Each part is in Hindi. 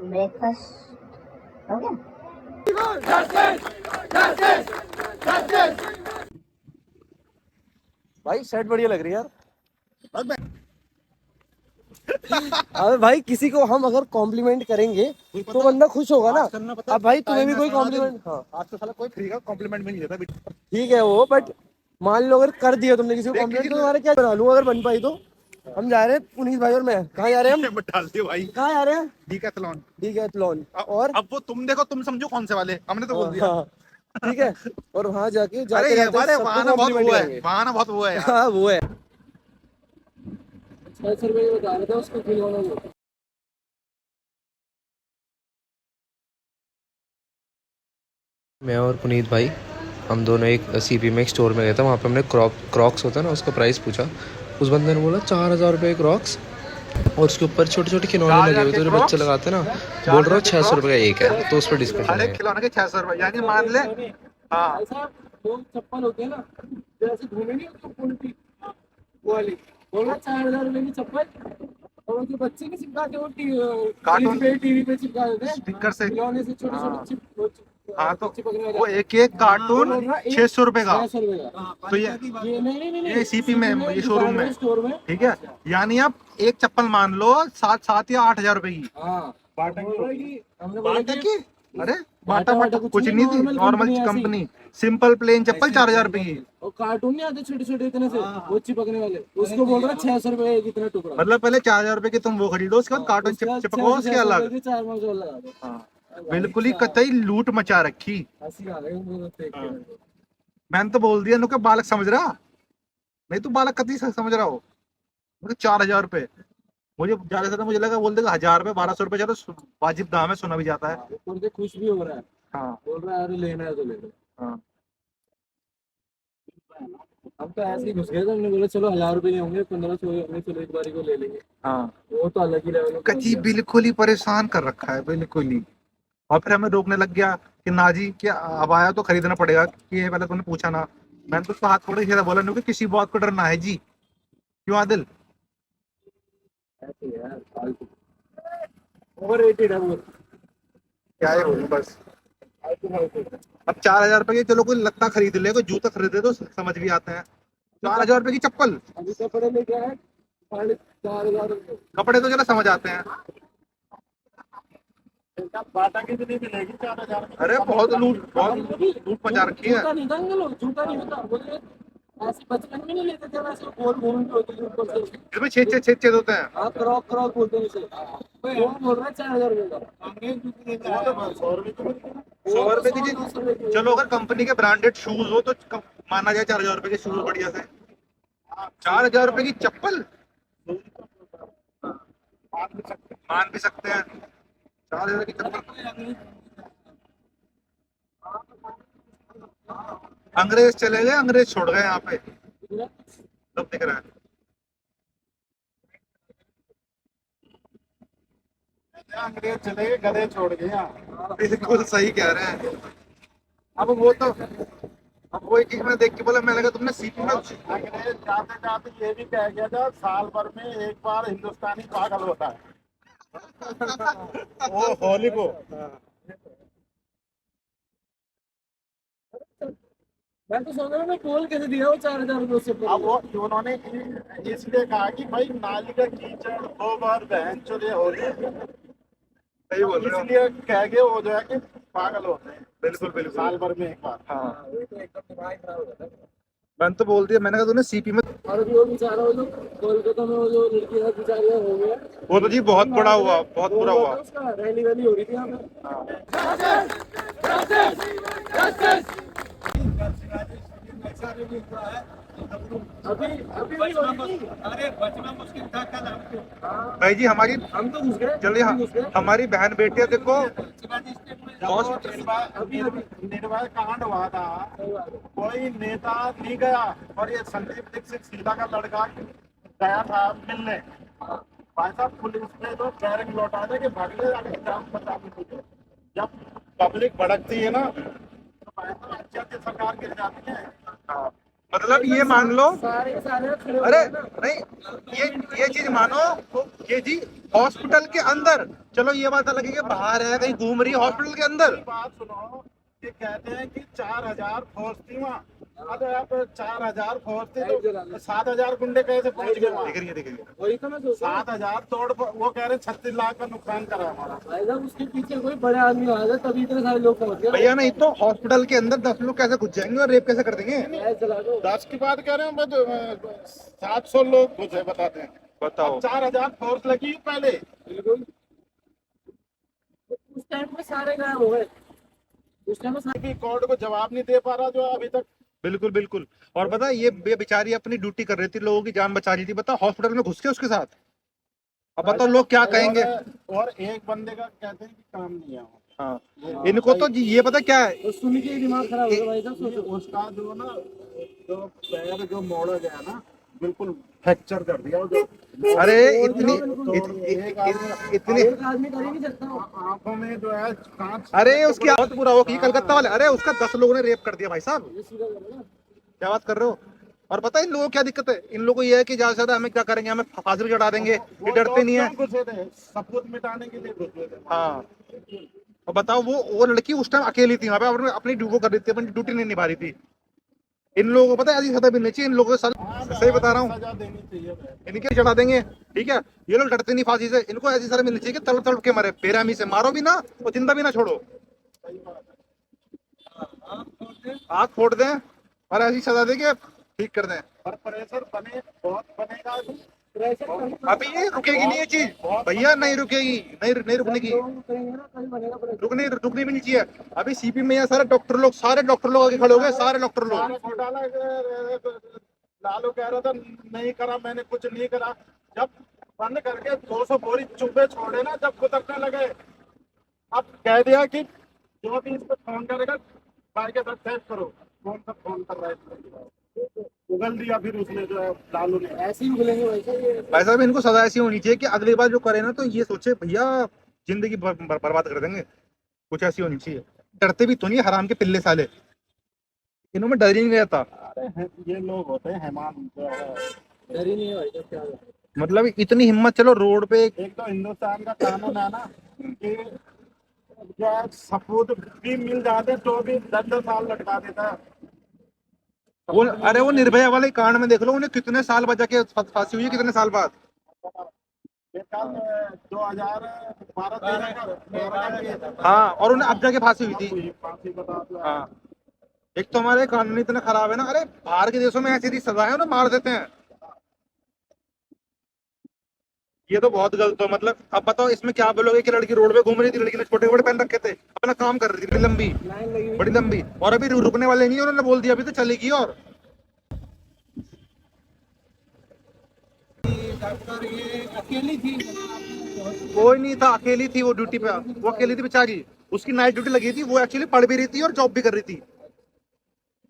ब्रेकफास्ट हो गया। भाई शर्ट बढ़िया लग रही है यार। अबे भाई किसी को हम अगर कॉम्प्लीमेंट करेंगे तो बंदा खुश होगा ना। अब भाई तुम्हें भी कोई कॉम्प्लीमेंट, हाँ आज तो साला कोई फ्री का कॉम्प्लीमेंट भी नहीं देता। ठीक है वो, बट मान लो अगर कर दिया तुमने किसी को कॉम्प्लीमेंट तो तुम्हारे क्या बना लूं अगर बन पाई तो। हम जा रहे हैं पुनीत भाई और मैं, कहाँ जा रहे हैं हम? डाल दियो भाई, कहाँ जा रहे हैं? डीकैथलॉन। डीकैथलॉन। और अब वो तुम देखो, तुम समझो कौन से वाले, हमने तो बोल दिया। हाँ ठीक है। और वहाँ जाके अरे जाते ये रहते अरे सबको वहां ना बहुत कॉम्प्लीमेंट वो है, करेंगे। वहां ना बहुत वो है यार। हाँ वो है। 600 रुपये बता रहे थे उसको खिलौना को। मैं और पुनीत भाई हम दोनों एक सीपी में एक स्टोर में गए थे। वहाँ पे हमने क्रॉक्स होता है ना, उसका प्राइस पूछा। उस बंदे ने बोला 4,000 रुपये क्रॉक्स, और उसके ऊपर छोटे छोटे खिलौने लगे हुए थे जो बच्चे लगाते ना। बोल रहा हूँ 600 रुपये का एक है, तो उस पर डिस्कशन अरे है। खिलौने के 600 रुपए, यानी मान ले। हाँ ऐसा वो चप्पल होती है ना, जैसे घूमे नहीं होती उल्टी, वो वाली। बोल रहा 4,000 रुपये की चप्पल, और जो बच्चे नहीं चिपकाते वो कार्टून टीवी पे चिपका देते हैं स्टिकर से। खिलौने से, छोटे हाँ छोटे हाँ, तो चिपकने वो वाले। एक एक कार्टून 600 रुपए का। 600 रुपये का। तो ये नहीं, ये सीपी में, ये शोरूम में, स्टोर में। ठीक है। यानी आप एक चप्पल मान लो 7 या 8,000 रुपए की। हाँ बाटा हमने बोला बाटा कि की, अरे बाटा बाटा कुछ कुछ नहीं, नहीं थी, नॉर्मल नॉर्मल कंपनी ऐसी। कंपनी, सिंपल प्लेन चप्पल 4,000 रुपए की। और कार्टून नहीं आते छोटे छोटे इतने से, वो चिपकने वाले, उसको बोल रहा 600 रुपये एक इतना टुकड़ा। मतलब पहले 4,000 रुपए की तुम वो खरीदो, उसके बाद कार्टून चिपको उसके अलग। 4-5 और लगा दो। हाँ, बिल्कुल ही कतई लूट मचा रखी। हंसी आ गई उनको देख के मेरे को। मैंने तो बोल दिया नुके बालक समझ रहा, नहीं तो बालक कतई समझ रहा हो। मुझे 4,000 रुपए, मुझे ज्यादा से ज्यादा मुझे लगा बोल देगा 1,000 रुपए 1,200 रुपए, चलो वाजिब दाम है, सुना भी जाता है। हाँ, वो बोल के खुश भी हो रहा है, हाँ बोल रहा है अरे लेना है तो ले लो। हाँ हम तो ऐसे ही घुस गए थे, हमने बोला चलो 1,000 रुपये नहीं होंगे, 1,500 होंगे, चलो एक बारी को ले लेंगे। हाँ, वो तो अलग ही लेवल में पहुंच कच्ची गया। बिल्कुल ही परेशान कर रखा है, बिल्कुल ही। और फिर हमें रोकने लग गया कि ना जी, क्या अब आया तो खरीदना पड़ेगा, कि ये पहले तुमने पूछा ना। मैंने तो उसको हाथ पकड़ के बोला नहीं कि किसी बात को डरना है जी, क्यों आदिल? ऐसे ही यार, फालतू ओवररेटेड है वो। क्या है बोलूं बस। फालतू फालतू। अब 4,000 रुपए की चलो कोई लगता खरीद ले, कोई जूता खरीद ले तो समझ भी आते हैं। 4,000 रुपए की चप्पल, अभी कपड़े लेके आए 4,500 रुपये। कपड़े तो चलो समझ आते हैं। बाटा की भी नहीं मिलेगी 4,000 की। अरे बहुत लूट मचा रखी है। जूता नहीं था लोग, जूता नहीं होता बोले, ऐसे बचपन में नहीं लेते थे वैसे गोल गोल जो होते थे ऊपर से। इसमें छेद छेद होते हैं। हाँ क्रॉक क्रॉक बोलते हैं इसे। वो बोल रहा है 4,000 रुपये का। अंग्रेज भी लेते हैं 100 रुपये की। 100 रुपए की जी, चलो अगर कंपनी के ब्रांडेड शूज हो तो माना जाए 4,000 रुपए के शूज बढ़िया से। 4,000 रुपए की चप्पल मान भी सकते हैं। 4,000 की चप्पल, अंग्रेज चले गए, अंग्रेज छोड़ गए यहाँ पे, सब दिख रहा है। अंग्रेज चले गए, गधे छोड़ गए यहाँ। बिल्कुल सही कह रहे हैं। अब वो तो, अब वही चीज मैंने देख के बोला, मैंने कहा तुमने सीपी में। अंग्रेज जाते जाते ये भी कह गया था साल भर में एक बार हिंदुस्तानी पागल होता है। वो होली को मैं तो सोच रहा हूँ मैं बोल कैसे दिया वो 4,000 रुपये से। अब वो उन्होंने इसलिए कहा कि भाई नाली का कीचड़ 2 बार बहन चले हो रही, सही बोल रहे हो। इसलिए कह गए वो जो है कि पागल होते हैं बिल्कुल बिल्कुल। साल भर में एक बार। हाँ, वही तो एकदम दिमाग खराब हो जाता है। मैंने तो बोल दिया, मैंने कहा तूने सीपी में। और अभी वो बेचारा वो जो कोलकाता में वो जो लड़की है बेचारी हो गया, वो तो जी बहुत बड़ा हुआ, बहुत बुरा हुआ। उसका रैली वैली हो रही थी यहाँ पे। अभी अभी भी हो रही थी। अरे बचना मुश्किल था कल हमको। भाई जी हमारी, हम तो घुस गए, चलिए हम घुस गए। हमारी बहन बेटियां देखो। निर्भया कांड हुआ था, कोई नेता नहीं गया, और ये संदीप दीक्षित सीधा का लड़का गया था मिलने। भाई साहब पुलिस ने तो बैरंग लौटा दे कि भागले जाके जाम बचा के। जब पब्लिक भड़कती है ना तो भाई साहब अच्छी सरकार गिर जाती है। मतलब ये मान लो, सारे के सारे खड़े हो अरे गए ना। नहीं, ये चीज मानो, ये जी हॉस्पिटल के अंदर, चलो ये बात अलग है कि बाहर है कहीं घूम रही है, हॉस्पिटल के अंदर। बात सुनो, ये कहते हैं कि 4000 फौज थी वहाँ। अरे आप 4000 फौज थी तो 7000 गुंडे कैसे पहुंच गए वहाँ? देख रही है, देख रही है। वही तो मैं सोच रहा हूँ 7000 तोड़, वो कह रहे 36 लाख का नुकसान करा हमारा। भाई साहब, उसके पीछे कोई बड़े आदमी आ जाए तभी इतने सारे लोग पहुंच गए। भैया नहीं तो हॉस्पिटल के अंदर 10 लोग कैसे घुस जाएंगे और रेप कैसे कर देंगे? मैं चला दो। 10 की बात कर रहे हैं, बस 700 लोग घुसे बताते हैं। बताओ। 4000 फोर्स लगी पहले। बिल्कुल। उस टाइम पे सारे गायब हो गए। उस टाइम में सारे भी कोर्ट को जवाब नहीं दे पा रहा जो अभी तक। बिल्कुल बिल्कुल। और पता है, ये बेचारी अपनी ड्यूटी कर रही थी, लोगों की जान बचा रही थी, बता हॉस्पिटल में घुस के उसके साथ। अब बताओ लोग क्या कहेंगे। और एक बंदे का कहते हैं कि काम नहीं है। हाँ, इनको तो जी ये पता क्या है, तो सुन के ही दिमाग खराब हो गया भाई साहब। सोचो उसका जो ना, जो पैर जो मोड़ा गया ना, बिल्कुल फ्रैक्चर कर दिया जो। अरे इतनी इतनी एक आदमी कर ही नहीं सकता। आंखों में जो है कांच। अरे उसकी बहुत बुरा हो गई कलकत्ता वाले, अरे उसका 10 लोगों ने रेप कर दिया भाई साहब। ये सीधा करो ना। क्या बात कर रहे हो? और पता है इन लोगों को क्या दिक्कत है, इन लोगों को ये है कि ज्यादा से ज्यादा हमें क्या करेंगे, हमें फांसी पे चढ़ा देंगे, ये डरते नहीं है। घुसे थे सबूत मिटाने के लिए घुसे थे। हाँ, और बताओ वो लड़की उस टाइम अकेली थी वहां पे, अपनी ड्यूटी कर रही थी, अपनी ड्यूटी नहीं निभा रही थी। इन लोगों को पता है ऐसी सजा मिलनी चाहिए इन लोगों को, सही बता रहा हूँ, सजा देनी चाहिए भाई। इनके चढ़ा देंगे। ठीक है, ये लोग डरते नहीं फांसी से, इनको ऐसी सजा मिलनी चाहिए कि तड़प तड़प के मरे, बेरहमी से मारो भी ना और जिंदा भी ना छोड़ो, आग फोड़ दें और ऐसी सजा दे के ठीक कर दें। और प्रेशर बहुत बनेगा अभी। प्रेशर कहीं अभी ये रुकेगी नहीं ये चीज भैया, नहीं रुकेगी, नहीं रुकने की, लोग करेंगे ना कहीं बनेगा प्रेशर। रुकनी भी नहीं चाहिए। अभी सीपी में यहाँ सारे डॉक्टर लोग आगे खड़े हो गए, सारे डॉक्टर लोग। सारे घोटाला लालू कह रहा था नहीं करा, मैंने कुछ नहीं करा। जब बंद करके 200 बोरी चुब्बे छोड़े ना, जब खुदकने लगे, अब कह दिया कि जो भी इस पे फोन करेगा भाई के साथ सेव करो। फोन पर फोन कर रहा है, उगल दिया फिर उसने जो है लालू ने। ऐसे ही उगलेंगे भाई साहब ये। भाई साहब इनको सजा ऐसी होनी चाहिए कि अगली बार जो करे ना तो ये सोचे भैया जिंदगी बर्बाद कर देंगे, कुछ ऐसी होनी चाहिए। डरते भी तो नहीं हराम के पिल्ले साले, इन्हों में डर ही नहीं रहता। अरे ये लोग होते हैं हेमान जो है। डर ही नहीं है भाई साहब, क्या होगा। मतलब इतनी हिम्मत, चलो रोड पे एक तो हिंदुस्तान का कानून है ना कि जो है सबूत भी मिल जाते तो भी 10-10 साल लटका देता है। वो, अरे वो निर्भया वाले कांड में देख लो, उन्हें कितने साल बचा के फांसी हुई है, कितने साल बाद। ये साल 2012-13 का हाँ, और उन्हें अब जाके फांसी हुई थी। फांसी बता दो। हाँ, एक तो हमारे कानून इतने खराब है ना, अरे बाहर के देशों में ऐसी ऐसी सजा है ना, मार देते हैं। ये तो बहुत गलत है। मतलब अब बताओ इसमें क्या बोलोगे कि लड़की रोड पे घूम रही थी, लड़की ने छोटे कपड़े पहन रखे थे, अपना काम कर रही थी, बड़ी लंबी लाइन लगी हुई। बड़ी लंबी, और अभी रुकने वाले नहीं है, उन्होंने बोल दिया अभी तो चलेगी। और डॉक्टर ये अकेली थी। कोई नहीं था, अकेली थी वो ड्यूटी पे, वो अकेली थी बेचारी, उसकी नाइट ड्यूटी लगी थी, वो एक्चुअली पढ़ भी रही थी और जॉब भी कर रही थी,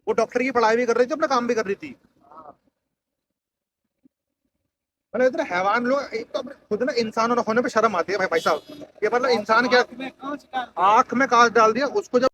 वो डॉक्टर की पढ़ाई भी कर रही थी, अपना काम भी कर रही थी। मतलब इतने हैवान लोग, एक तो अपने खुद ना इंसान होने पे शर्म आती है भाई साहब। ये मतलब इंसान क्या, आंख में कांच डाल दिया उसको, जब